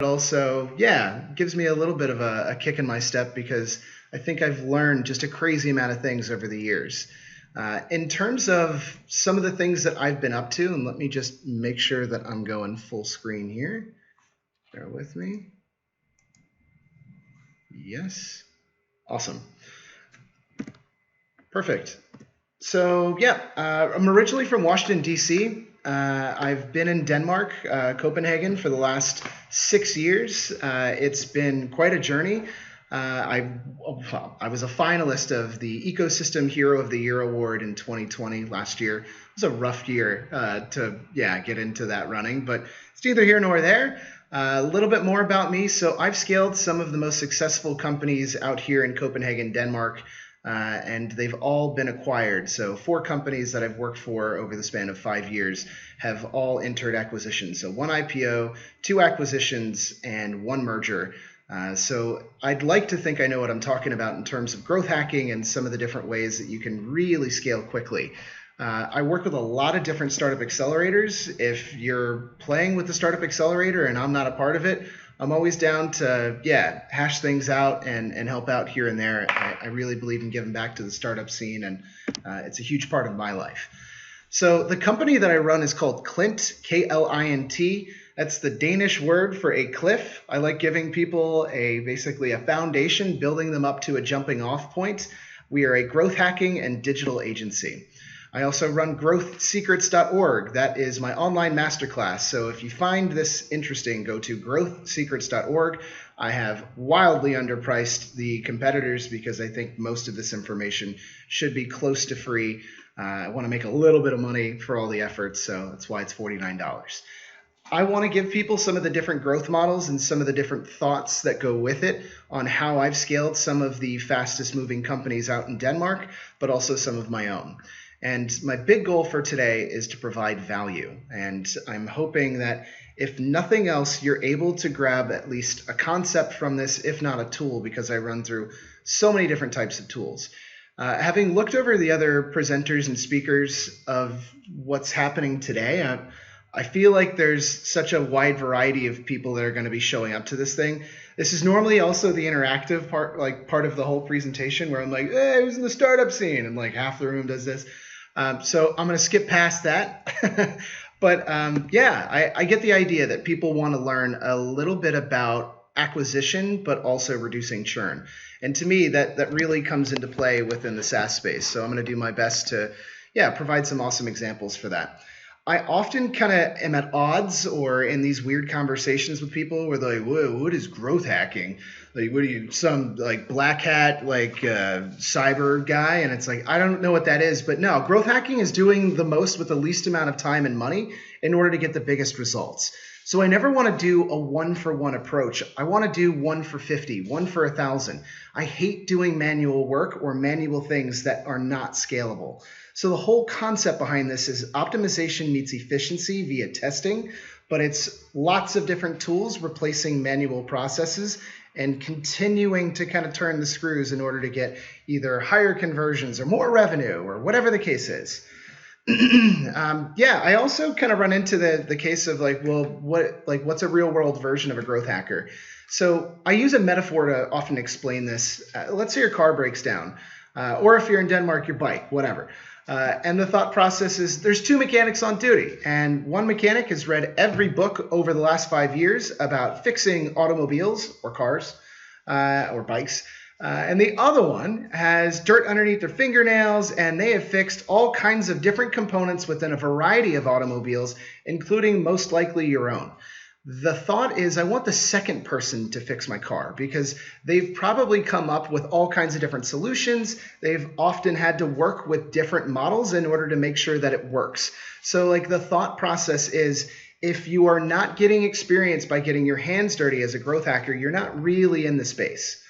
also, yeah, gives me a little bit of a kick in my step because I think I've learned just a crazy amount of things over the years. In terms of some of the things that I've been up to, and let me just make sure that I'm going full screen here. Bear with me. Yes. Awesome. Perfect. So yeah, I'm originally from Washington, D.C. I've been in Denmark, Copenhagen, for the last 6 years. It's been quite a journey. I was a finalist of the Ecosystem Hero of the Year award in 2020 last year. It was a rough year to get into that running, but it's neither here nor there. A little bit more about me. So I've scaled some of the most successful companies out here in Copenhagen, Denmark. And they've all been acquired. So 4 companies that I've worked for over the span of 5 years have all entered acquisitions. So 1 IPO, 2 acquisitions, and 1 merger. So I'd like to think I know what I'm talking about in terms of growth hacking and some of the different ways that you can really scale quickly. I work with a lot of different startup accelerators. If you're playing with the startup accelerator and I'm not a part of it, I'm always down to, hash things out and help out here and there. I really believe in giving back to the startup scene, and it's a huge part of my life. So the company that I run is called Klint, K-L-I-N-T. That's the Danish word for a cliff. I like giving people basically a foundation, building them up to a jumping off point. We are a growth hacking and digital agency. I also run growthsecrets.org. That is my online masterclass. So if you find this interesting, go to growthsecrets.org. I have wildly underpriced the competitors because I think most of this information should be close to free. I want to make a little bit of money for all the efforts, so that's why it's $49. I want to give people some of the different growth models and some of the different thoughts that go with it on how I've scaled some of the fastest moving companies out in Denmark, but also some of my own. And my big goal for today is to provide value. And I'm hoping that if nothing else, you're able to grab at least a concept from this, if not a tool, because I run through so many different types of tools. Having looked over the other presenters and speakers of what's happening today, I feel like there's such a wide variety of people that are going to be showing up to this thing. This is normally also the interactive part of the whole presentation where I'm like, hey, who's in the startup scene? And like half the room does this. So I'm going to skip past that. But I get the idea that people want to learn a little bit about acquisition, but also reducing churn. And to me, that really comes into play within the SaaS space. So I'm going to do my best to provide some awesome examples for that. I often kind of am at odds or in these weird conversations with people where they're like, whoa, what is growth hacking? Like, what are you, some like black hat, like cyber guy? And it's like, I don't know what that is. But no, growth hacking is doing the most with the least amount of time and money in order to get the biggest results. So I never want to do a 1-for-1 approach. I want to do 1 for 50, 1 for 1,000. I hate doing manual work or manual things that are not scalable. So the whole concept behind this is optimization meets efficiency via testing, but it's lots of different tools replacing manual processes and continuing to kind of turn the screws in order to get either higher conversions or more revenue or whatever the case is. I also kind of run into the case of like, well, what's a real world version of a growth hacker? So I use a metaphor to often explain this. Let's say your car breaks down, or if you're in Denmark, your bike, whatever. And the thought process is there's 2 mechanics on duty, and one mechanic has read every book over the last 5 years about fixing automobiles or cars or bikes. And the other one has dirt underneath their fingernails, and they have fixed all kinds of different components within a variety of automobiles, including most likely your own. The thought is I want the second person to fix my car because they've probably come up with all kinds of different solutions. They've often had to work with different models in order to make sure that it works. So like the thought process is if you are not getting experience by getting your hands dirty as a growth hacker, you're not really in the space.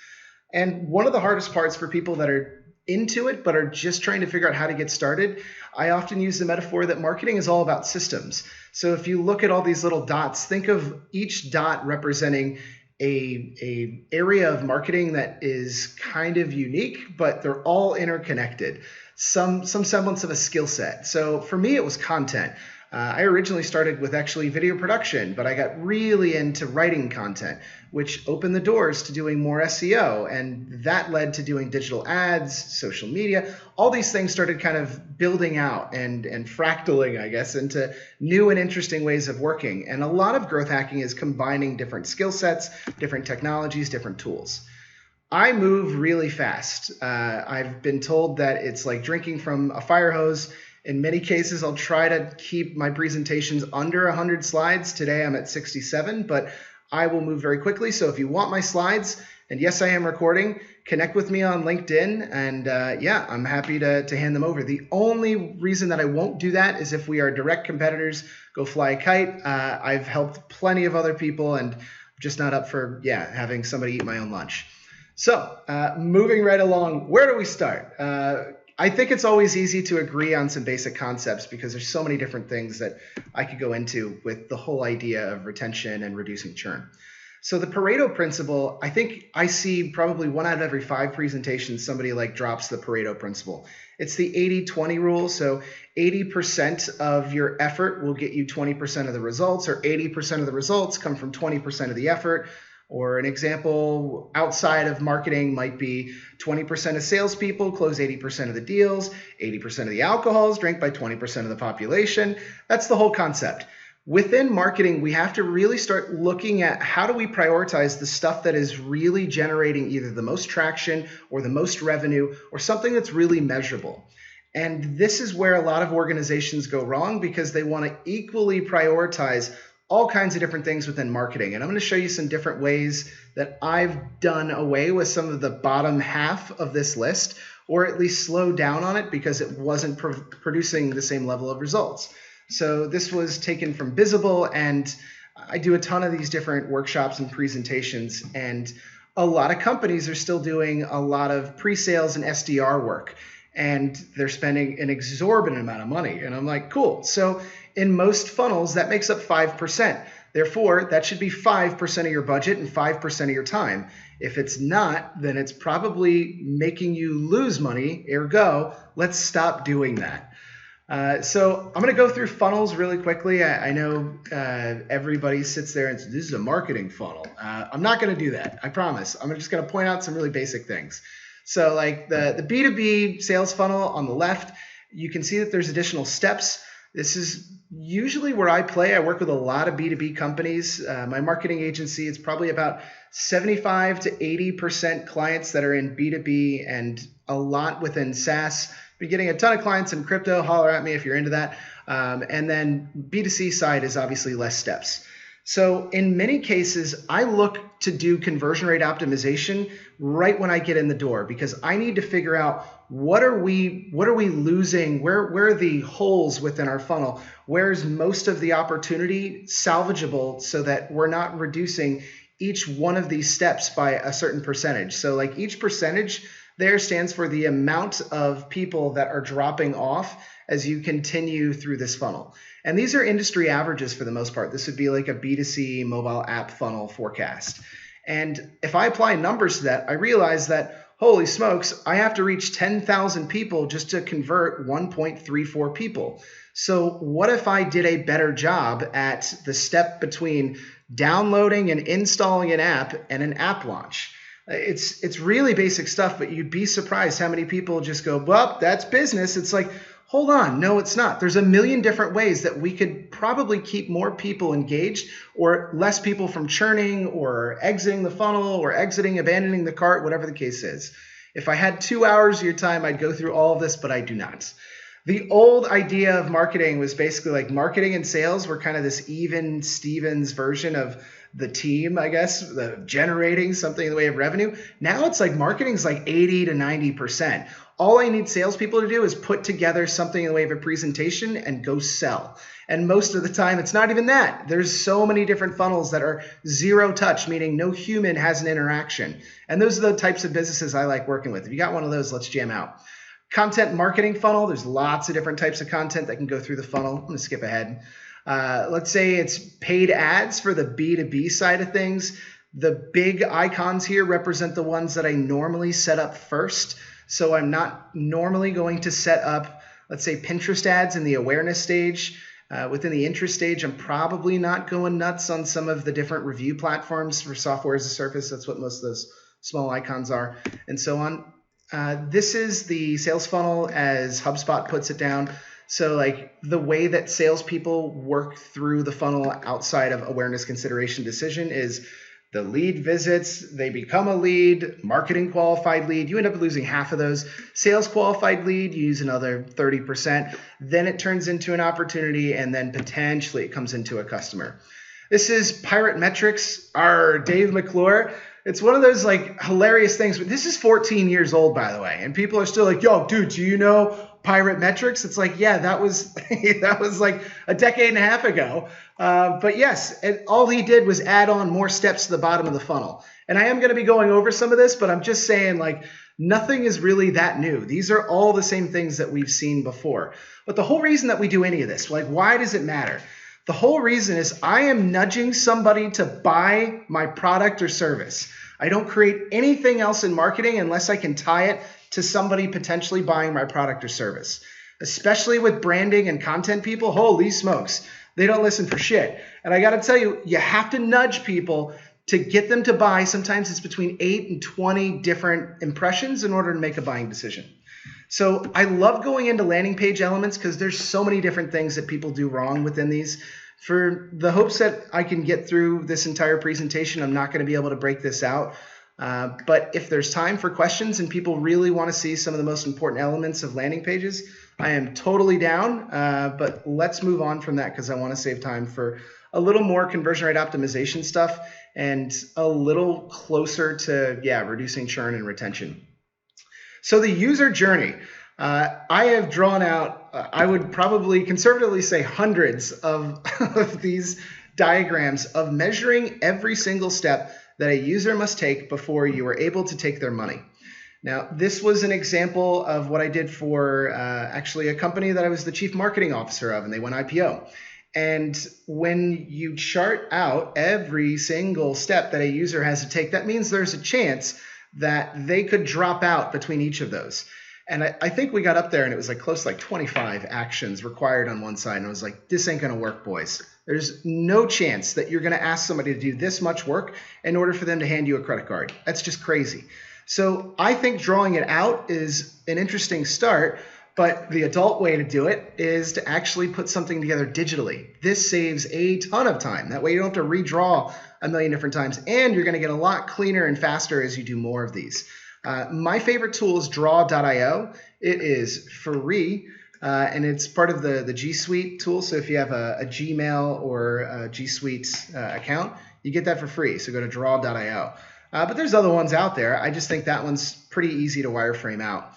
And one of the hardest parts for people that are into it but are just trying to figure out how to get started, I often use the metaphor that marketing is all about systems. So if you look at all these little dots, think of each dot representing a area of marketing that is kind of unique, but they're all interconnected. Some semblance of a skill set. So for me, it was content. I originally started with actually video production, but I got really into writing content, which opened the doors to doing more SEO, and that led to doing digital ads, social media. All these things started kind of building out and fractaling, I guess, into new and interesting ways of working. And a lot of growth hacking is combining different skill sets, different technologies, different tools. I move really fast. I've been told that it's like drinking from a fire hose. In many cases, I'll try to keep my presentations under 100 slides. Today I'm at 67, but I will move very quickly. So if you want my slides, and yes, I am recording, connect with me on LinkedIn, and yeah, I'm happy to hand them over. The only reason that I won't do that is if we are direct competitors. Go fly a kite. I've helped plenty of other people, and I'm just not up for having somebody eat my own lunch. So moving right along, where do we start? I think it's always easy to agree on some basic concepts because there's so many different things that I could go into with the whole idea of retention and reducing churn. So the Pareto principle, I think I see probably 1 out of every 5 presentations somebody like drops the Pareto principle. It's the 80-20 rule. So 80% of your effort will get you 20% of the results, or 80% of the results come from 20% of the effort. Or an example outside of marketing might be 20% of salespeople close 80% of the deals, 80% of the alcohol is drank by 20% of the population. That's the whole concept. Within marketing, we have to really start looking at how do we prioritize the stuff that is really generating either the most traction or the most revenue or something that's really measurable. And this is where a lot of organizations go wrong because they want to equally prioritize all kinds of different things within marketing. And I'm going to show you some different ways that I've done away with some of the bottom half of this list, or at least slowed down on it because it wasn't producing the same level of results. So this was taken from Visible, and I do a ton of these different workshops and presentations, and a lot of companies are still doing a lot of pre-sales and SDR work, and they're spending an exorbitant amount of money. And I'm like, cool. So in most funnels, that makes up 5%. Therefore, that should be 5% of your budget and 5% of your time. If it's not, then it's probably making you lose money. Ergo, let's stop doing that. So I'm going to go through funnels really quickly. I know everybody sits there and says, this is a marketing funnel. I'm not going to do that. I promise. I'm just going to point out some really basic things. So like the B2B sales funnel on the left, you can see that there's additional steps. This is usually where I play. I work with a lot of B2B companies. My marketing agency, it's probably about 75 to 80% clients that are in B2B and a lot within SaaS. Been getting a ton of clients in crypto. Holler at me if you're into that. And then B2C side is obviously less steps. So in many cases, I look to do conversion rate optimization right when I get in the door because I need to figure out what are we losing, where are the holes within our funnel, where's most of the opportunity salvageable so that we're not reducing each one of these steps by a certain percentage. So like each percentage there stands for the amount of people that are dropping off as you continue through this funnel. And these are industry averages for the most part. This would be like a B2C mobile app funnel forecast. And if I apply numbers to that, I realize that, holy smokes, I have to reach 10,000 people just to convert 1.34 people. So what if I did a better job at the step between downloading and installing an app and an app launch? It's really basic stuff, but you'd be surprised how many people just go, well, that's business. It's like, hold on. No, it's not. There's a million different ways that we could probably keep more people engaged or less people from churning or exiting the funnel or abandoning the cart, whatever the case is. If I had 2 hours of your time, I'd go through all of this, but I do not. The old idea of marketing was basically like marketing and sales were kind of this even Stevens version of the team, I guess, generating something in the way of revenue. Now it's like marketing is like 80 to 90%. All I need salespeople to do is put together something in the way of a presentation and go sell. And most of the time, it's not even that. There's so many different funnels that are zero touch, meaning no human has an interaction. And those are the types of businesses I like working with. If you got one of those, let's jam out. Content marketing funnel, there's lots of different types of content that can go through the funnel. I'm going to skip ahead. Let's say it's paid ads for the B2B side of things. The big icons here represent the ones that I normally set up first. So I'm not normally going to set up, let's say, Pinterest ads in the awareness stage. Within the interest stage, I'm probably not going nuts on some of the different review platforms for software as a service. That's what most of those small icons are, and so on. This is the sales funnel as HubSpot puts it down. So like the way that salespeople work through the funnel outside of awareness, consideration, decision is the lead visits, they become a lead, marketing qualified lead, you end up losing half of those. Sales qualified lead, you use another 30%. Then it turns into an opportunity, and then potentially it comes into a customer. This is Pirate Metrics, our Dave McClure. It's one of those like hilarious things, but this is 14 years old, by the way, and people are still like, yo, dude, do you know Pirate Metrics? It's like, yeah, that was that was like a decade and a half ago. But yes, and all he did was add on more steps to the bottom of the funnel. And I am going to be going over some of this, but I'm just saying like nothing is really that new. These are all the same things that we've seen before. But the whole reason that we do any of this, like why does it matter? The whole reason is I am nudging somebody to buy my product or service. I don't create anything else in marketing unless I can tie it to somebody potentially buying my product or service. Especially with branding and content people, holy smokes, they don't listen for shit. And I got to tell you, you have to nudge people to get them to buy. Sometimes it's between 8 and 20 different impressions in order to make a buying decision. So I love going into landing page elements because there's so many different things that people do wrong within these. For the hopes that I can get through this entire presentation, I'm not going to be able to break this out. But if there's time for questions and people really want to see some of the most important elements of landing pages, I am totally down. But let's move on from that because I want to save time for a little more conversion rate optimization stuff and a little closer to, reducing churn and retention. So the user journey, I have drawn out, I would probably conservatively say hundreds of these diagrams of measuring every single step that a user must take before you are able to take their money. Now, this was an example of what I did for actually a company that I was the chief marketing officer of, and they went IPO. And when you chart out every single step that a user has to take, that means there's a chance that they could drop out between each of those. And I think we got up there and it was like close to like 25 actions required on one side. And I was like, this ain't going to work, boys. There's no chance that you're going to ask somebody to do this much work in order for them to hand you a credit card. That's just crazy. So I think drawing it out is an interesting start, but the adult way to do it is to actually put something together digitally. This saves a ton of time. That way you don't have to redraw a million different times, and you're going to get a lot cleaner and faster as you do more of these. My favorite tool is draw.io. It is free, and it's part of the G Suite tool. So if you have a Gmail or a G Suite account, you get that for free. So go to draw.io. But there's other ones out there. I just think that one's pretty easy to wireframe out.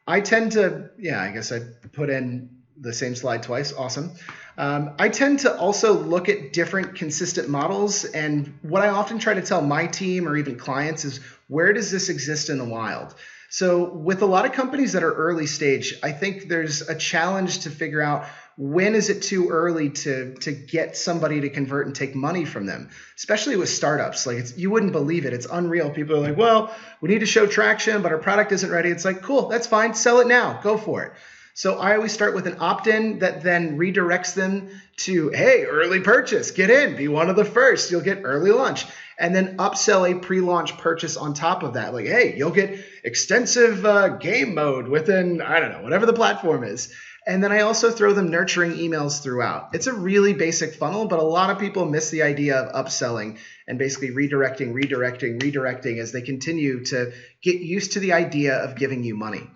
I tend to, I guess I put in the same slide twice. Awesome. I tend to also look at different consistent models, and what I often try to tell my team or even clients is, where does this exist in the wild? So with a lot of companies that are early stage, I think there's a challenge to figure out when is it too early to get somebody to convert and take money from them, especially with startups. Like you wouldn't believe it. It's unreal. People are like, well, we need to show traction, but our product isn't ready. It's like, cool, that's fine. Sell it now. Go for it. So I always start with an opt-in that then redirects them to, hey, early purchase, get in, be one of the first, you'll get early launch. And then upsell a pre-launch purchase on top of that. Like, hey, you'll get extensive game mode within, I don't know, whatever the platform is. And then I also throw them nurturing emails throughout. It's a really basic funnel, but a lot of people miss the idea of upselling and basically redirecting as they continue to get used to the idea of giving you money.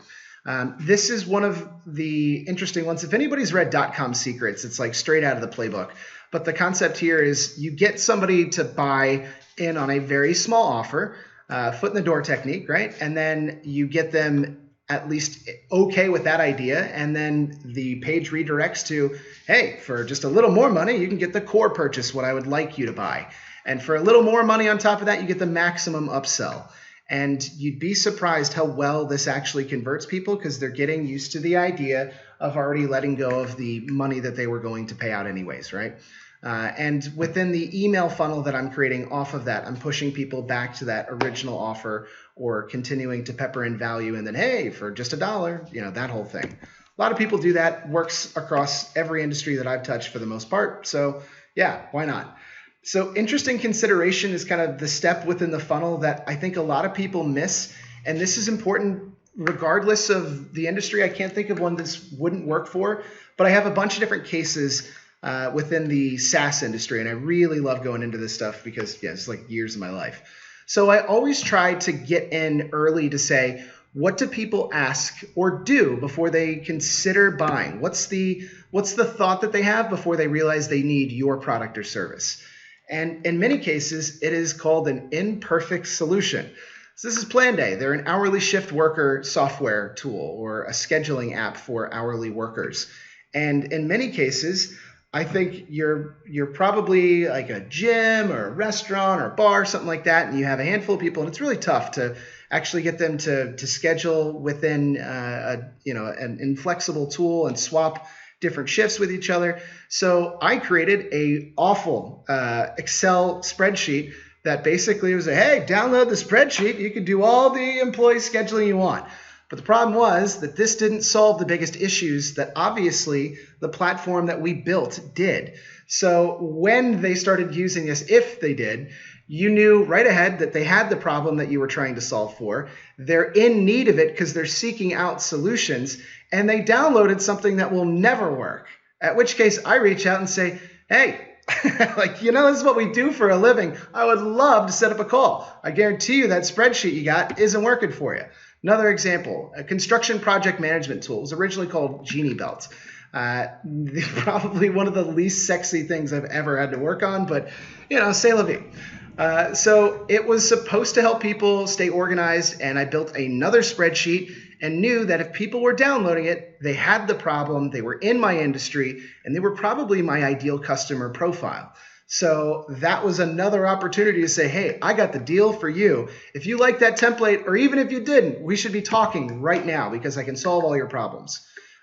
This is one of the interesting ones. If anybody's read .com Secrets, it's like straight out of the playbook. But the concept here is you get somebody to buy in on a very small offer, foot in the door technique, right? And then you get them at least okay with that idea. And then the page redirects to, hey, for just a little more money, you can get the core purchase, what I would like you to buy. And for a little more money on top of that, you get the maximum upsell. And you'd be surprised how well this actually converts people because they're getting used to the idea of already letting go of the money that they were going to pay out anyways, right? And within the email funnel that I'm creating off of that, I'm pushing people back to that original offer or continuing to pepper in value and then, hey, for just $1, that whole thing. A lot of people do that, works across every industry that I've touched for the most part. So yeah, why not? So interesting consideration is kind of the step within the funnel that I think a lot of people miss. And this is important regardless of the industry. I can't think of one this wouldn't work for, but I have a bunch of different cases within the SaaS industry. And I really love going into this stuff because, yeah, it's like years of my life. So I always try to get in early to say, what do people ask or do before they consider buying? What's the thought that they have before they realize they need your product or service? And in many cases, it is called an imperfect solution. So this is Planday. They're an hourly shift worker software tool or a scheduling app for hourly workers. And in many cases, I think you're probably like a gym or a restaurant or a bar, something like that, and you have a handful of people, and it's really tough to actually get them to schedule within an inflexible tool and swap different shifts with each other. So I created a awful Excel spreadsheet that basically was hey, download the spreadsheet. You can do all the employee scheduling you want. But the problem was that this didn't solve the biggest issues that obviously the platform that we built did. So when they started using this, if they did, you knew right ahead that they had the problem that you were trying to solve for. They're in need of it because they're seeking out solutions, and they downloaded something that will never work. At which case I reach out and say, hey, this is what we do for a living. I would love to set up a call. I guarantee you that spreadsheet you got isn't working for you. Another example, a construction project management tool. It was originally called Genie Belt. Probably one of the least sexy things I've ever had to work on, but c'est la vie. So it was supposed to help people stay organized, and I built another spreadsheet and knew that if people were downloading it, they had the problem, they were in my industry, and they were probably my ideal customer profile. So that was another opportunity to say, hey, I got the deal for you. If you like that template, or even if you didn't, we should be talking right now because I can solve all your problems.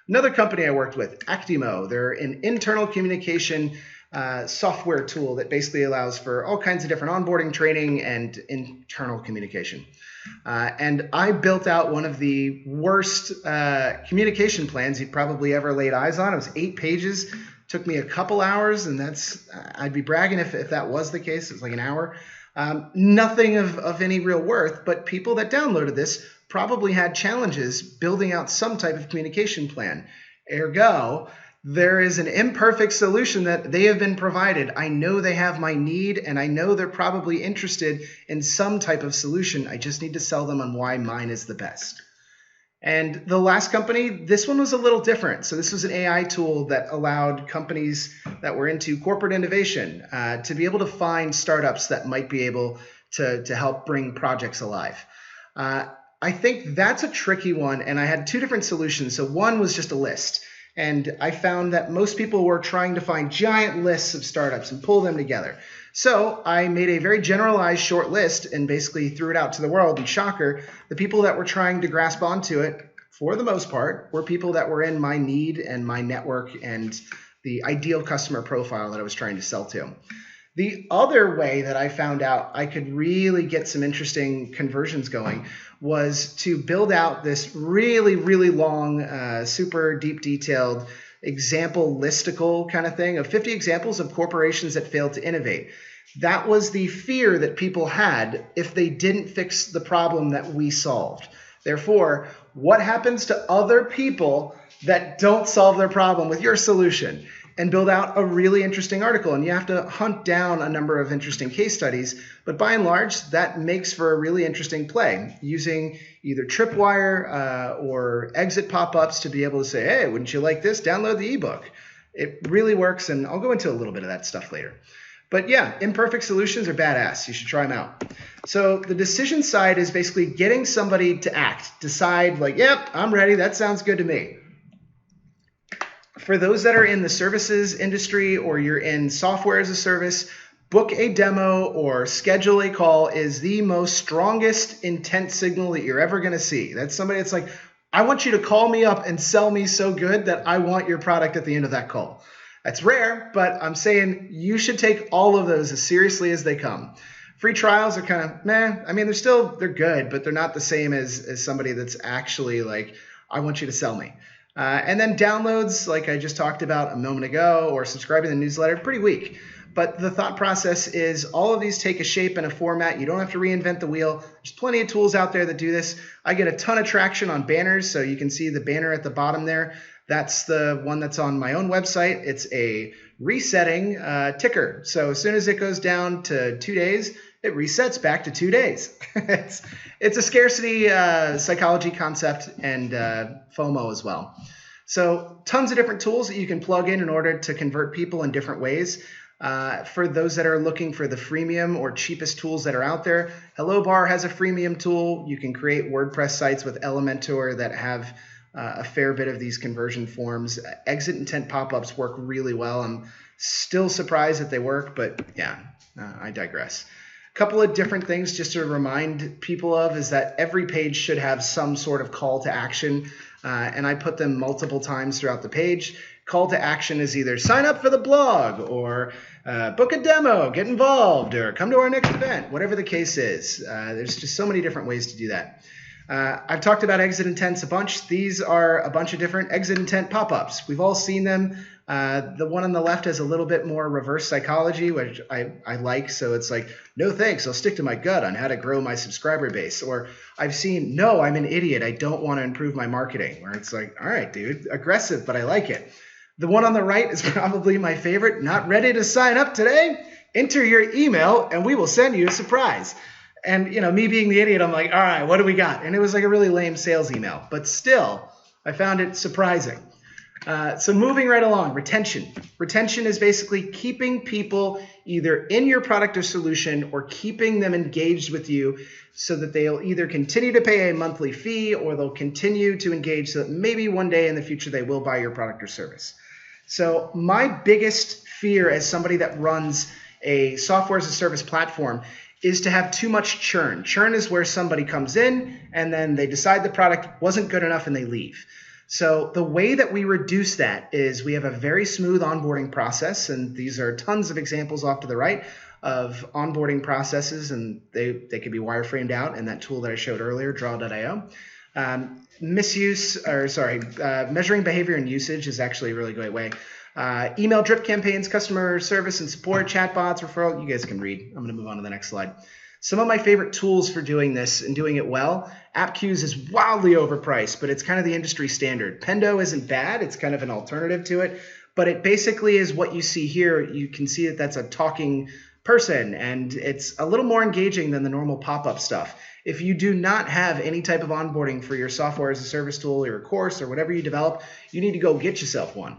Another company I worked with, Actimo, they're an internal communication software tool that basically allows for all kinds of different onboarding training and internal communication. And I built out one of the worst communication plans you'd probably ever laid eyes on. It was 8 pages. Took me a couple hours, and I'd be bragging if that was the case. It was like an hour. Nothing of any real worth, but people that downloaded this probably had challenges building out some type of communication plan. Ergo, there is an imperfect solution that they have been provided. I know they have my need, and I know they're probably interested in some type of solution. I just need to sell them on why mine is the best. And the last company, this one was a little different. So this was an AI tool that allowed companies that were into corporate innovation to be able to find startups that might be able to help bring projects alive. I think that's a tricky one, and I had 2 different solutions. So one was just a list. And I found that most people were trying to find giant lists of startups and pull them together. So I made a very generalized short list and basically threw it out to the world. And shocker, the people that were trying to grasp onto it, for the most part, were people that were in my need and my network and the ideal customer profile that I was trying to sell to. The other way that I found out I could really get some interesting conversions going was to build out this really, really long, super deep detailed example listicle kind of thing of 50 examples of corporations that failed to innovate. That was the fear that people had if they didn't fix the problem that we solved. Therefore, what happens to other people that don't solve their problem with your solution? And build out a really interesting article. And you have to hunt down a number of interesting case studies. But by and large, that makes for a really interesting play using either Tripwire or exit pop-ups to be able to say, hey, wouldn't you like this? Download the ebook. It really works. And I'll go into a little bit of that stuff later. But yeah, imperfect solutions are badass. You should try them out. So the decision side is basically getting somebody to act, decide like, yep, I'm ready. That sounds good to me. For those that are in the services industry or you're in software as a service, book a demo or schedule a call is the most strongest intent signal that you're ever going to see. That's somebody that's like, I want you to call me up and sell me so good that I want your product at the end of that call. That's rare, but I'm saying you should take all of those as seriously as they come. Free trials are kind of meh. I mean, they're good, but they're not the same as somebody that's actually like, I want you to sell me. And then downloads, like I just talked about a moment ago, or subscribing to the newsletter, pretty weak. But the thought process is all of these take a shape and a format. You don't have to reinvent the wheel. There's plenty of tools out there that do this. I get a ton of traction on banners. So you can see the banner at the bottom there. That's the one that's on my own website. It's a resetting ticker. So as soon as it goes down to 2 days, it resets back to 2 days. It's a scarcity psychology concept and FOMO as well. So tons of different tools that you can plug in order to convert people in different ways. For those that are looking for the freemium or cheapest tools that are out there, HelloBar has a freemium tool. You can create WordPress sites with Elementor that have a fair bit of these conversion forms. Exit intent pop-ups work really well. I'm still surprised that they work, but yeah, I digress. A couple of different things just to remind people of is that every page should have some sort of call to action, and I put them multiple times throughout the page. Call to action is either sign up for the blog or book a demo, get involved, or come to our next event, whatever the case is. There's just so many different ways to do that. I've talked about exit intents a bunch. These are a bunch of different exit intent pop-ups. We've all seen them. The one on the left has a little bit more reverse psychology, which I like. So it's like, no thanks, I'll stick to my gut on how to grow my subscriber base. Or I've seen, no, I'm an idiot, I don't want to improve my marketing. Where it's like, all right, dude, aggressive, but I like it. The one on the right is probably my favorite. Not ready to sign up today? Enter your email and we will send you a surprise. And, you know, me being the idiot, I'm like, all right, what do we got? And it was like a really lame sales email. But still, I found it surprising. So moving right along, retention. Retention is basically keeping people either in your product or solution or keeping them engaged with you so that they'll either continue to pay a monthly fee or they'll continue to engage so that maybe one day in the future they will buy your product or service. So my biggest fear as somebody that runs a software as a service platform is to have too much churn. Churn is where somebody comes in and then they decide the product wasn't good enough and they leave. So the way that we reduce that is we have a very smooth onboarding process, and these are tons of examples off to the right of onboarding processes, and they can be wireframed out in that tool that I showed earlier, draw.io. Measuring behavior and usage is actually a really great way. Email drip campaigns, customer service and support, chatbots, referral. You guys can read. I'm going to move on to the next slide. Some of my favorite tools for doing this and doing it well, AppQues is wildly overpriced, but it's kind of the industry standard. Pendo isn't bad. It's kind of an alternative to it, but it basically is what you see here. You can see that that's a talking person, and it's a little more engaging than the normal pop-up stuff. If you do not have any type of onboarding for your software as a service tool or your course or whatever you develop, you need to go get yourself one.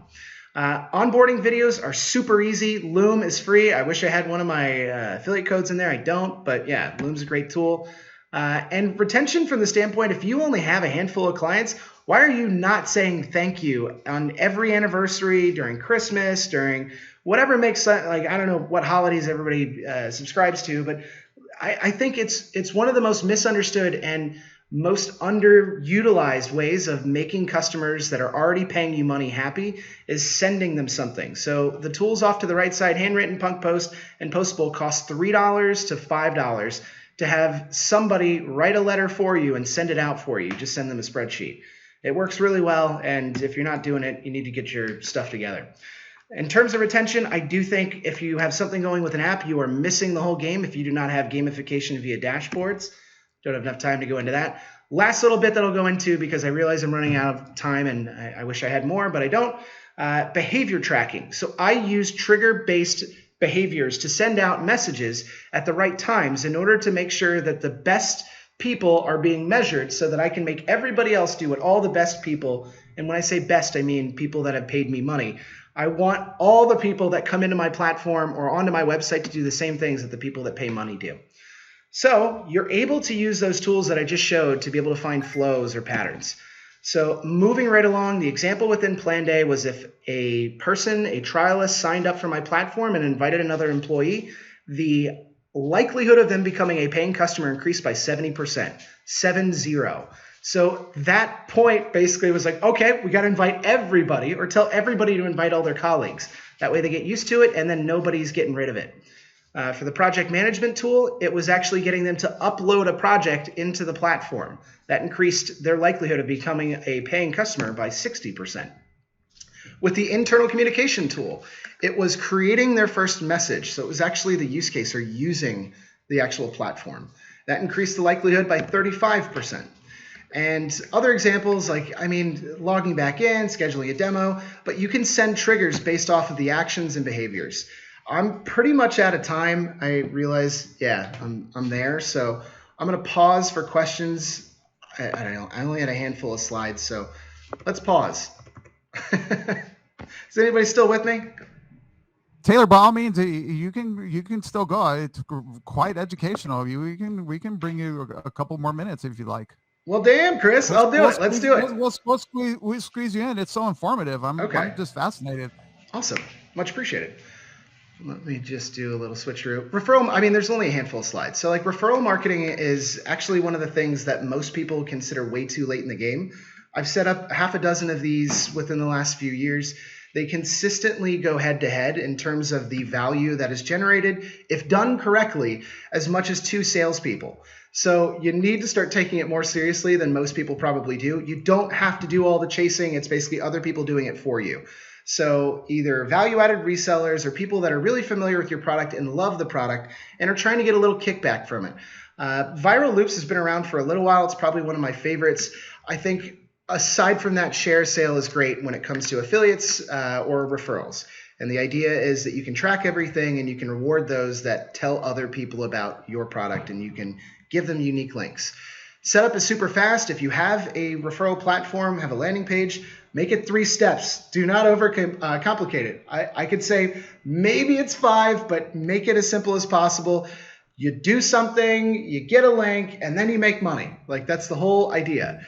Onboarding videos are super easy. Loom is free. I wish I had one of my affiliate codes in there. I don't, but yeah, Loom's a great tool. And retention from the standpoint, if you only have a handful of clients, why are you not saying thank you on every anniversary, during Christmas, during whatever makes sense? Like, I don't know what holidays everybody subscribes to, but I think it's one of the most misunderstood and most underutilized ways of making customers that are already paying you money happy is sending them something. So the tools off to the right side, handwritten, punk post, and postable cost $3 to $5 to have somebody write a letter for you and send it out for you. Just send them a spreadsheet. It works really well, and if you're not doing it, you need to get your stuff together. In terms of retention, I do think if you have something going with an app, you are missing the whole game if you do not have gamification via dashboards. Don't have enough time to go into that. Last little bit that I'll go into because I realize I'm running out of time and I wish I had more, but I don't. Behavior tracking. So I use trigger-based behaviors to send out messages at the right times in order to make sure that the best people are being measured so that I can make everybody else do what all the best people, and when I say best, I mean people that have paid me money. I want all the people that come into my platform or onto my website to do the same things that the people that pay money do. So you're able to use those tools that I just showed to be able to find flows or patterns. So moving right along, the example within Planday was if a person, a trialist, signed up for my platform and invited another employee, the likelihood of them becoming a paying customer increased by 70%, 7-0. So that point basically was like, okay, we got to invite everybody or tell everybody to invite all their colleagues. That way they get used to it and then nobody's getting rid of it. For the project management tool, it was actually getting them to upload a project into the platform. That increased their likelihood of becoming a paying customer by 60%. With the internal communication tool, it was creating their first message. So it was actually the use case or using the actual platform. That increased the likelihood by 35%. And other examples logging back in, scheduling a demo, but you can send triggers based off of the actions and behaviors. I'm pretty much out of time. I realize, I'm there. So I'm going to pause for questions. I don't know. I only had a handful of slides, so let's pause. Is anybody still with me? Taylor, by all means, you can still go. It's quite educational. We can bring you a couple more minutes if you like. Well, damn, Chris, I'll do it. Let's do it. We'll squeeze you in. It's so informative. I'm just fascinated. Awesome. Much appreciated. Let me just do a little switcheroo. Referral, there's only a handful of slides. So referral marketing is actually one of the things that most people consider way too late in the game. I've set up half a dozen of these within the last few years. They consistently go head to head in terms of the value that is generated, if done correctly, as much as two salespeople. So you need to start taking it more seriously than most people probably do. You don't have to do all the chasing. It's basically other people doing it for you. So either value-added resellers or people that are really familiar with your product and love the product and are trying to get a little kickback from it. Viral Loops has been around for a little while. It's probably one of my favorites. I think aside from that, share sale is great when it comes to affiliates or referrals. And the idea is that you can track everything and you can reward those that tell other people about your product, and you can give them unique links. Setup is super fast. If you have a referral platform, have a landing page, make it 3 steps. Do not overcomplicate it. I could say maybe it's 5, but make it as simple as possible. You do something, you get a link, and then you make money. That's the whole idea.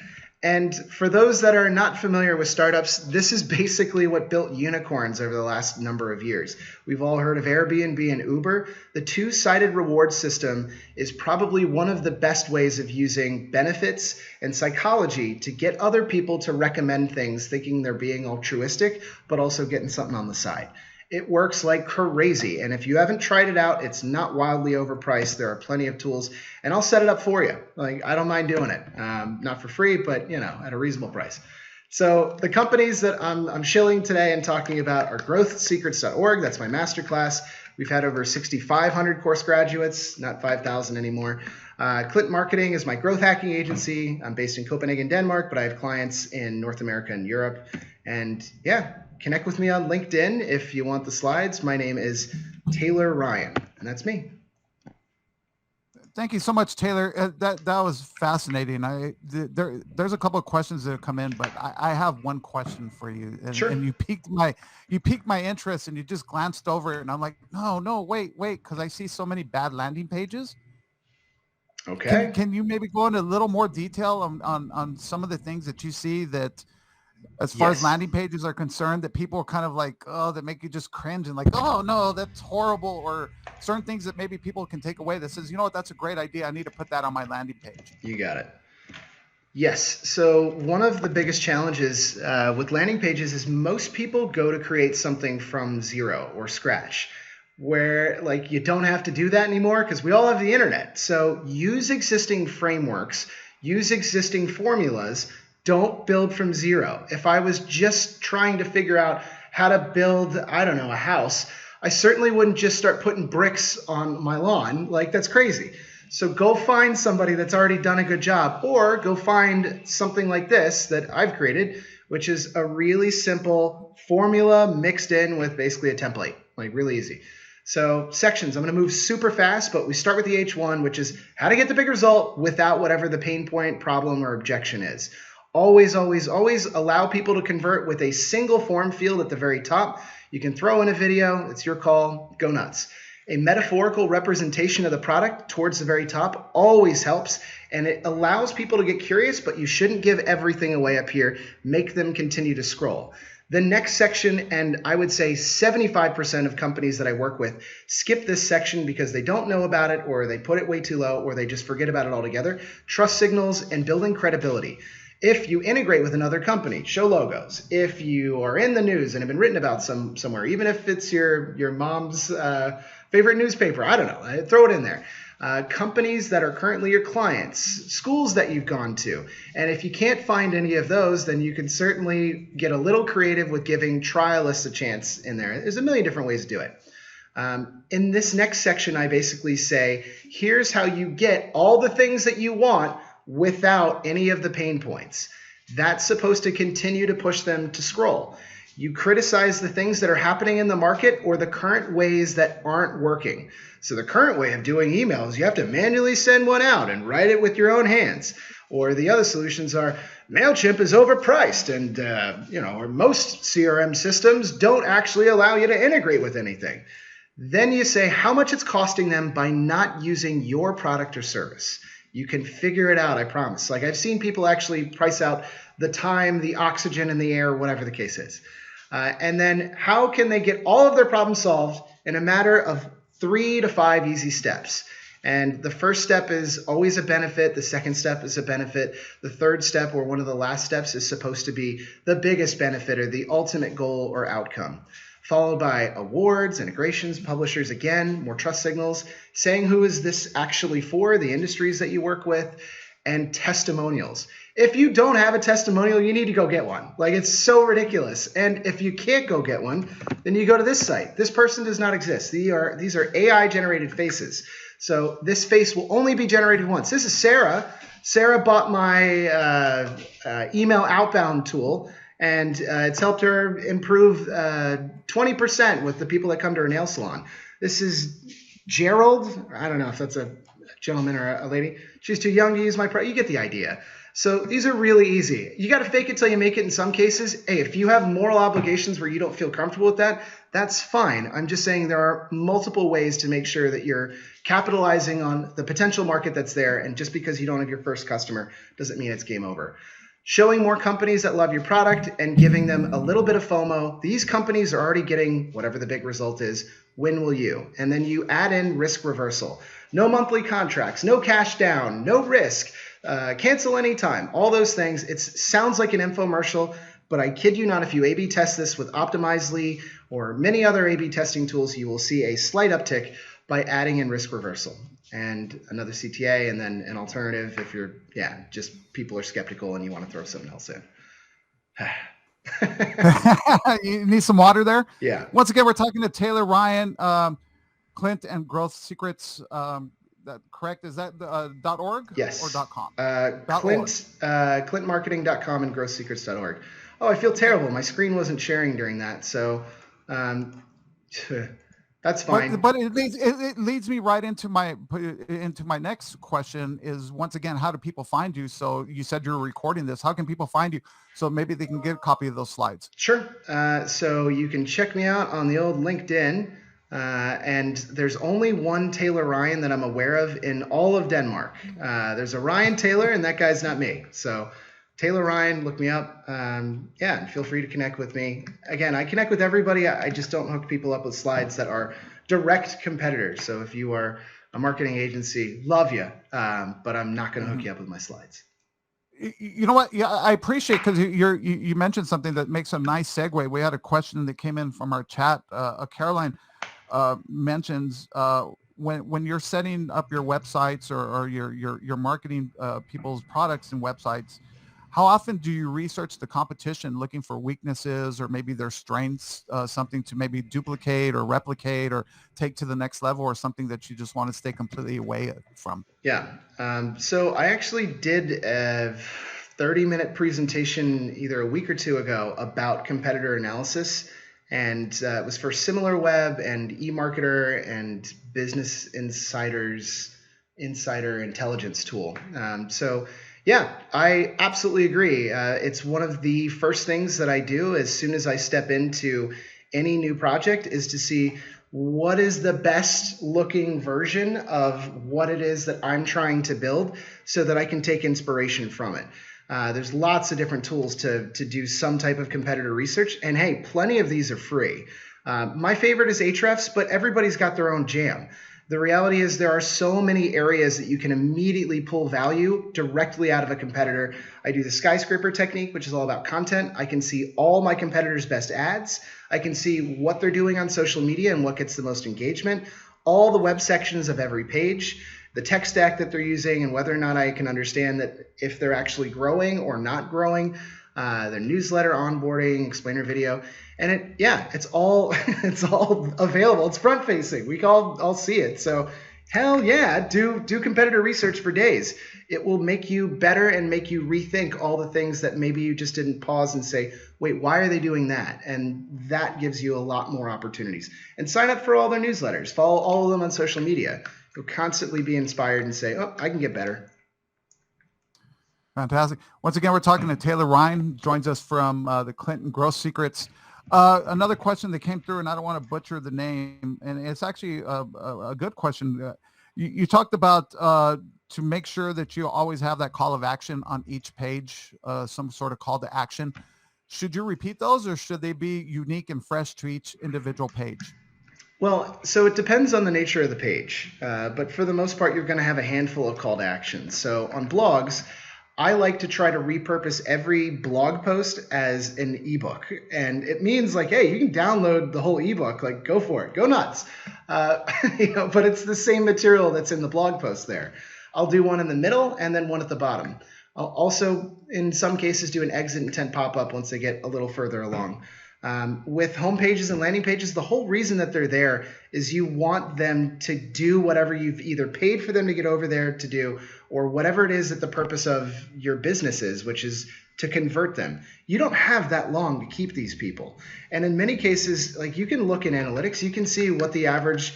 And for those that are not familiar with startups, this is basically what built unicorns over the last number of years. We've all heard of Airbnb and Uber. The two-sided reward system is probably one of the best ways of using benefits and psychology to get other people to recommend things, thinking they're being altruistic, but also getting something on the side. It works like crazy. And if you haven't tried it out, it's not wildly overpriced. There are plenty of tools, and I'll set it up for you. I don't mind doing it. Not for free, but at a reasonable price. So the companies that I'm shilling today and talking about are growthsecrets.org. That's my masterclass. We've had over 6,500 course graduates, not 5,000 anymore. Clint Marketing is my growth hacking agency. I'm based in Copenhagen, Denmark, but I have clients in North America and Europe. And connect with me on LinkedIn if you want the slides. My name is Taylor Ryan, and that's me. Thank you so much, Taylor. That was fascinating. There's a couple of questions that have come in, but I have one question for you. And, sure. And you piqued my interest, and you just glanced over it, and I'm like, no, wait, because I see so many bad landing pages. Okay. Can you maybe go into a little more detail on some of the things that you see that, as far as landing pages are concerned, that people are kind of that make you just cringe and oh no, that's horrible, or certain things that maybe people can take away that says, you know what, that's a great idea. I need to put that on my landing page. You got it. Yes. So one of the biggest challenges with landing pages is most people go to create something from zero or scratch, where you don't have to do that anymore because we all have the internet. So use existing frameworks, use existing formulas. Don't build from zero. If I was just trying to figure out how to build, a house, I certainly wouldn't just start putting bricks on my lawn. That's crazy. So go find somebody that's already done a good job, or go find something like this that I've created, which is a really simple formula mixed in with basically a template, really easy. So sections, I'm going to move super fast, but we start with the H1, which is how to get the big result without whatever the pain point, problem, or objection is. Always, always, always allow people to convert with a single form field at the very top. You can throw in a video. It's your call. Go nuts. A metaphorical representation of the product towards the very top always helps, and it allows people to get curious, but you shouldn't give everything away up here. Make them continue to scroll. The next section, and I would say 75% of companies that I work with skip this section because they don't know about it, or they put it way too low, or they just forget about it altogether. Trust signals and building credibility. If you integrate with another company, show logos. If you are in the news and have been written about somewhere, even if it's your mom's favorite newspaper, I don't know, throw it in there. Companies that are currently your clients, schools that you've gone to. And if you can't find any of those, then you can certainly get a little creative with giving trialists a chance in there. There's a million different ways to do it. In this next section, I basically say, here's how you get all the things that you want without any of the pain points. That's supposed to continue to push them to scroll. You criticize the things that are happening in the market or the current ways that aren't working. So the current way of doing emails, you have to manually send one out and write it with your own hands. Or the other solutions are MailChimp is overpriced and or most CRM systems don't actually allow you to integrate with anything. Then you say how much it's costing them by not using your product or service. You can figure it out, I promise. Like I've seen people actually price out the time, the oxygen in the air, whatever the case is. And then how can they get all of their problems solved in a matter of 3 to 5 easy steps? And the first step is always a benefit. The second step is a benefit. The third step, or one of the last steps, is supposed to be the biggest benefit or the ultimate goal or outcome. Followed by awards, integrations, publishers, again, more trust signals, saying who is this actually for, the industries that you work with, and testimonials. If you don't have a testimonial, you need to go get one. Like, it's so ridiculous. And if you can't go get one, then you go to this site. This person does not exist. These are AI-generated faces. So this face will only be generated once. This is Sarah. Sarah bought my email outbound tool, and it's helped her improve 20% with the people that come to her nail salon. This is Gerald. I don't know if that's a gentleman or a lady. She's too young to use my product. You get the idea. So these are really easy. You got to fake it till you make it in some cases. Hey, if you have moral obligations where you don't feel comfortable with that, that's fine. I'm just saying there are multiple ways to make sure that you're capitalizing on the potential market that's there. And just because you don't have your first customer doesn't mean it's game over. Showing more companies that love your product and giving them a little bit of FOMO. These companies are already getting whatever the big result is. When will you? And then you add in risk reversal. No monthly contracts, no cash down, no risk, cancel anytime, all those things. It sounds like an infomercial, but I kid you not, if you A/B test this with Optimizely or many other A/B testing tools, you will see a slight uptick by adding in risk reversal and another CTA and then an alternative if you're, just people are skeptical and you want to throw something else in. You need some water there? Yeah. Once again, we're talking to Taylor Ryan, Clint and Growth Secrets. That correct? Is that .org? Yes. Or .com? Clintmarketing.com and growthsecrets.org. Oh, I feel terrible. My screen wasn't sharing during that, so that's fine. But it leads me right into my next question is, once again, how do people find you? So you said you're recording this. How can people find you so maybe they can get a copy of those slides? Sure. So you can check me out on the old LinkedIn. And there's only one Taylor Ryan that I'm aware of in all of Denmark. There's a Ryan Taylor, and that guy's not me. So Taylor Ryan, look me up. And feel free to connect with me. Again, I connect with everybody. I just don't hook people up with slides that are direct competitors. So if you are a marketing agency, love you, but I'm not going to hook you up with my slides. You know what? Yeah, I appreciate, because you mentioned something that makes a nice segue. We had a question that came in from our chat. Caroline mentions when you're setting up your websites or your marketing people's products and websites, how often do you research the competition looking for weaknesses or maybe their strengths, something to maybe duplicate or replicate or take to the next level, or something that you just want to stay completely away from? Yeah. So I actually did a 30-minute presentation either a week or two ago about competitor analysis. And it was for SimilarWeb and eMarketer and Business Insider's Insider Intelligence tool. I absolutely agree. It's one of the first things that I do as soon as I step into any new project is to see what is the best looking version of what it is that I'm trying to build so that I can take inspiration from it. There's lots of different tools to do some type of competitor research. And hey, plenty of these are free. My favorite is Ahrefs, but everybody's got their own jam. The reality is there are so many areas that you can immediately pull value directly out of a competitor. I do the skyscraper technique, which is all about content. I can see all my competitors' best ads. I can see what they're doing on social media and what gets the most engagement, all the web sections of every page, the tech stack that they're using, and whether or not I can understand that if they're actually growing or not growing, their newsletter, onboarding, explainer video. And it's all it's all available. It's front facing. We can all see it. So hell yeah, do competitor research for days. It will make you better and make you rethink all the things that maybe you just didn't pause and say, wait, why are they doing that? And that gives you a lot more opportunities. And sign up for all their newsletters. Follow all of them on social media. You'll constantly be inspired and say, oh, I can get better. Fantastic. Once again, we're talking to Taylor Ryan, joins us from the Clinton Growth Secrets. Another question that came through, and I don't want to butcher the name, and it's actually a good question. You talked about to make sure that you always have that call of action on each page, some sort of call to action. Should you repeat those, or should they be unique and fresh to each individual page? Well, so it depends on the nature of the page, but for the most part, you're going to have a handful of call to actions. So on blogs, I like to try to repurpose every blog post as an ebook. And it means like, hey, you can download the whole ebook, like go for it, go nuts. But it's the same material that's in the blog post there. I'll do one in the middle and then one at the bottom. I'll also, in some cases, do an exit intent pop-up once they get a little further along. With home pages and landing pages, the whole reason that they're there is you want them to do whatever you've either paid for them to get over there to do, or whatever it is that the purpose of your business is, which is to convert them. You don't have that long to keep these people. And in many cases, like you can look in analytics, you can see what the average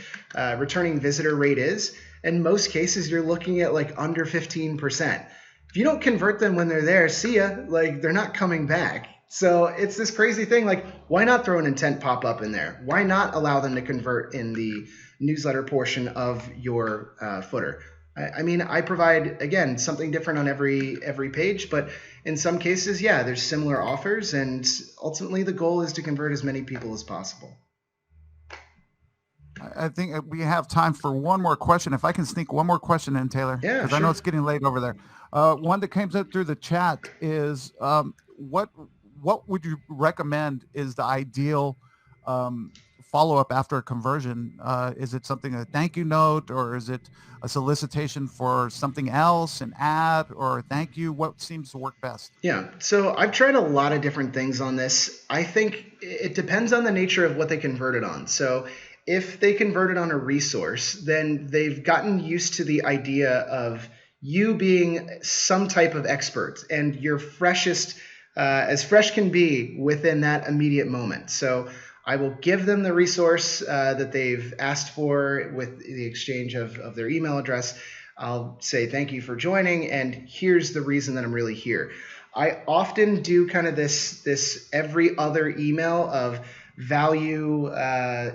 returning visitor rate is. In most cases, you're looking at like under 15%. If you don't convert them when they're there, see ya, like they're not coming back. So it's this crazy thing, like why not throw an intent pop-up in there? Why not allow them to convert in the newsletter portion of your footer? I mean, I provide, again, something different on every page, but in some cases, yeah, there's similar offers, and ultimately the goal is to convert as many people as possible. I think we have time for one more question. If I can sneak one more question in, Taylor, because sure. I know it's getting late over there. One that came up through the chat is what would you recommend is the ideal follow-up after a conversion? Is it something, a thank you note, or is it a solicitation for something else, an ad, or a thank you? What seems to work best? Yeah, so I've tried a lot of different things on this. I think it depends on the nature of what they converted on. So if they converted on a resource, then they've gotten used to the idea of you being some type of expert and your freshest, as fresh can be within that immediate moment. So I will give them the resource that they've asked for with the exchange of their email address. I'll say thank you for joining, and here's the reason that I'm really here. I often do kind of this every other email of value,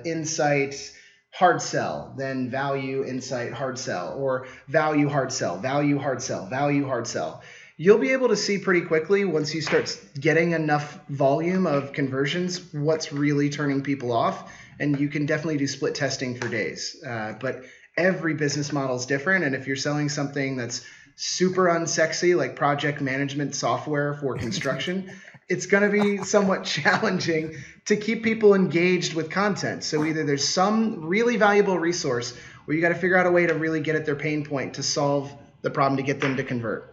insight, hard sell, then value, insight, hard sell, or value, hard sell, value, hard sell, value, hard sell. You'll be able to see pretty quickly once you start getting enough volume of conversions what's really turning people off, and you can definitely do split testing for days. But every business model is different, and if you're selling something that's super unsexy like project management software for construction, it's going to be somewhat challenging to keep people engaged with content. So either there's some really valuable resource or you got to figure out a way to really get at their pain point to solve the problem to get them to convert.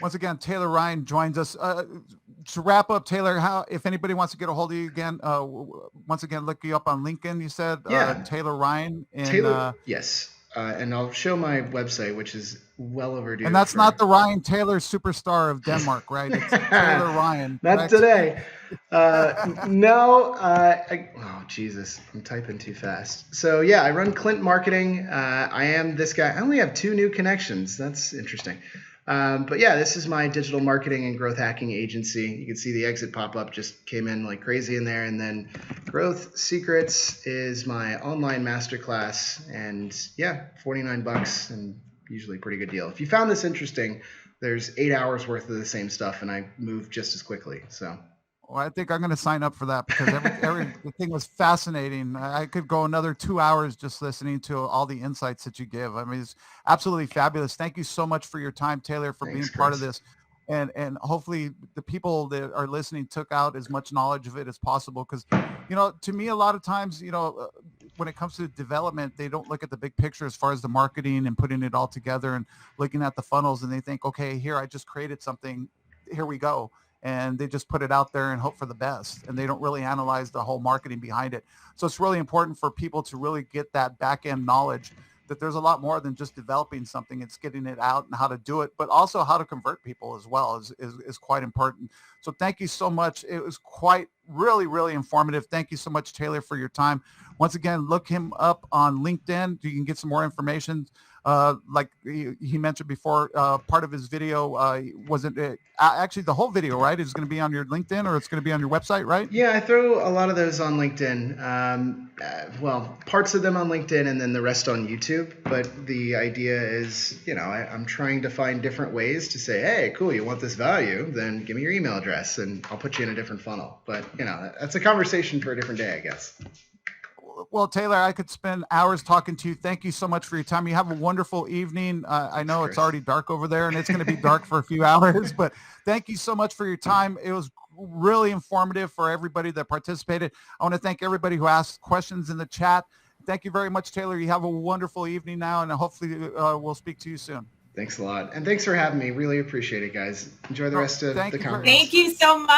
Once again, Taylor Ryan joins us. To wrap up, Taylor, if anybody wants to get a hold of you again, once again, look you up on LinkedIn, you said? Yeah. Taylor Ryan. Taylor, yes. And I'll show my website, which is well overdue. And that's not the Ryan Taylor superstar of Denmark, right? It's Taylor Ryan. Not right? Today. No. Oh, Jesus. I'm typing too fast. So, yeah, I run Clint Marketing. I am this guy. I only have 2 new connections. That's interesting. But yeah, this is my digital marketing and growth hacking agency. You can see the exit pop-up just came in like crazy in there. And then Growth Secrets is my online masterclass. And yeah, $49 and usually a pretty good deal. If you found this interesting, there's 8 hours worth of the same stuff and I move just as quickly. So Well, I think I'm going to sign up for that because everything was fascinating. I could go another 2 hours just listening to all the insights that you give. I mean, it's absolutely fabulous. Thank you so much for your time, Taylor, for being part of this. And hopefully the people that are listening took out as much knowledge of it as possible. Because, you know, to me, a lot of times, you know, when it comes to development, they don't look at the big picture as far as the marketing and putting it all together and looking at the funnels. And they think, okay, here, I just created something. Here we go. And they just put it out there and hope for the best. And they don't really analyze the whole marketing behind it. So it's really important for people to really get that back end knowledge that there's a lot more than just developing something. It's getting it out and how to do it, but also how to convert people as well is quite important. So thank you so much. It was quite really informative. Thank you so much, Taylor, for your time. Once again, look him up on LinkedIn. You can get some more information. Like he mentioned before, part of his video wasn't actually the whole video, right? Is going to be on your LinkedIn or it's going to be on your website, right? Yeah, I throw a lot of those on LinkedIn. Well, parts of them on LinkedIn and then the rest on YouTube. But the idea is, you know, I'm trying to find different ways to say, hey, cool, you want this value? Then give me your email address and I'll put you in a different funnel. But, you know, that's a conversation for a different day, I guess. Well, Taylor, I could spend hours talking to you. Thank you so much for your time. You have a wonderful evening. I know it's already dark over there and it's going to be dark for a few hours, but thank you so much for your time. It was really informative for everybody that participated. I want to thank everybody who asked questions in the chat. Thank you very much, Taylor. You have a wonderful evening now, and hopefully we'll speak to you soon. Thanks a lot. And thanks for having me. Really appreciate it, guys. Enjoy the rest of the conference. Thank you so much.